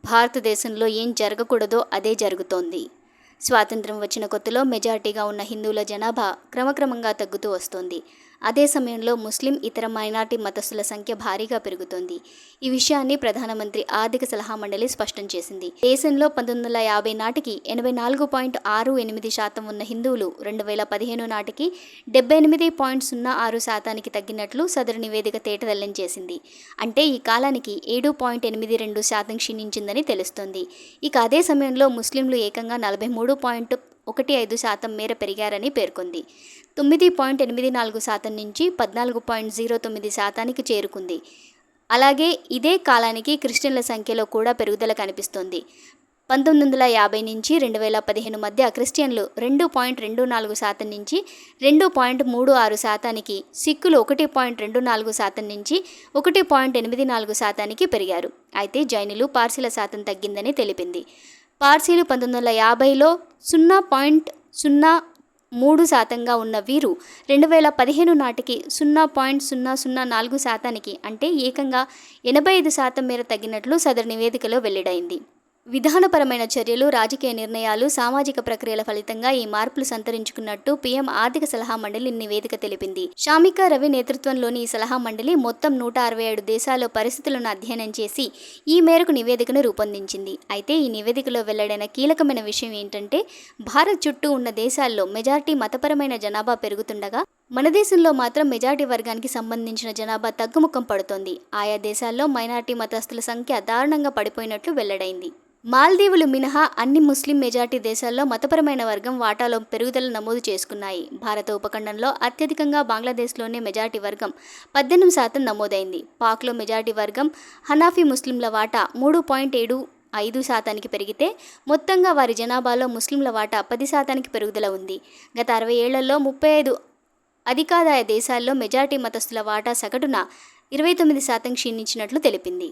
భారతదేశంలో ఏం జరగకూడదో అదే జరుగుతోంది. స్వాతంత్ర్యం వచ్చిన కొత్తలో మెజారిటీగా ఉన్న హిందువుల జనాభా క్రమక్రమంగా తగ్గుతూ వస్తోంది. అదే సమయంలో ముస్లిం, ఇతర మైనార్టీ మతస్థుల సంఖ్య భారీగా పెరుగుతోంది. ఈ విషయాన్ని ప్రధానమంత్రి ఆర్థిక సలహా మండలి స్పష్టం చేసింది. దేశంలో 1950 నాటికి 84.68% ఉన్న హిందువులు 2015 నాటికి 78.06% తగ్గినట్లు సదరు నివేదిక తేటతెల్లం చేసింది. అంటే ఈ కాలానికి 7.82% క్షీణించిందని తెలుస్తోంది. ఇక అదే సమయంలో ముస్లింలు ఏకంగా 43.15% మేర పెరిగారని పేర్కొంది. 9.84% నుంచి 14.09%కి చేరుకుంది. అలాగే ఇదే కాలానికి క్రిస్టియన్ల సంఖ్యలో కూడా పెరుగుదల కనిపిస్తోంది. 1950 నుంచి 2015 మధ్య క్రిస్టియన్లు 2.24% నుంచి 2.36%కి, సిక్కులు 1.24% నుంచి 1.84%కి పెరిగారు. అయితే జైనులు, పార్సీల శాతం తగ్గిందని తెలిపింది. పార్సీలు 1950లో 0.03%గా ఉన్న వీరు 2015 నాటికి 0.004%కి, అంటే ఏకంగా 85% మేర తగ్గినట్లు సదరు నివేదికలో వెల్లడైంది. విధానపరమైన చర్యలు, రాజకీయ నిర్ణయాలు, సామాజిక ప్రక్రియల ఫలితంగా ఈ మార్పులు సంతరించుకున్నట్టు పీఎం ఆర్థిక సలహా మండలి నివేదిక తెలిపింది. షామికా రవి నేతృత్వంలోని ఈ సలహా మండలి మొత్తం 167 దేశాల్లో పరిస్థితులను అధ్యయనం చేసి ఈ మేరకు నివేదికను రూపొందించింది. అయితే ఈ నివేదికలో వెల్లడైన కీలకమైన విషయం ఏంటంటే, భారత్ చుట్టూ ఉన్న దేశాల్లో మెజారిటీ మతపరమైన జనాభా పెరుగుతుండగా మన దేశంలో మాత్రం మెజారిటీ వర్గానికి సంబంధించిన జనాభా తగ్గుముఖం పడుతోంది. ఆయా దేశాల్లో మైనారిటీ మతస్థుల సంఖ్య దారుణంగా పడిపోయినట్లు వెల్లడైంది. మాల్దీవులు మినహా అన్ని ముస్లిం మెజారిటీ దేశాల్లో మతపరమైన వర్గం వాటాలో పెరుగుదల నమోదు చేసుకున్నాయి. భారత ఉపఖండంలో అత్యధికంగా బంగ్లాదేశ్లోనే మెజారిటీ వర్గం 18% నమోదైంది. పాక్లో మెజారిటీ వర్గం హనాఫీ ముస్లింల వాటా 3.75%కి పెరిగితే మొత్తంగా వారి జనాభాలో ముస్లింల వాటా 10%కి పెరుగుదల ఉంది. గత 60 ఏళ్లలో 35 అధికాదాయ దేశాల్లో మెజారిటీ మతస్థుల వాటా సగటున 29% క్షీణించినట్లు తెలిపింది.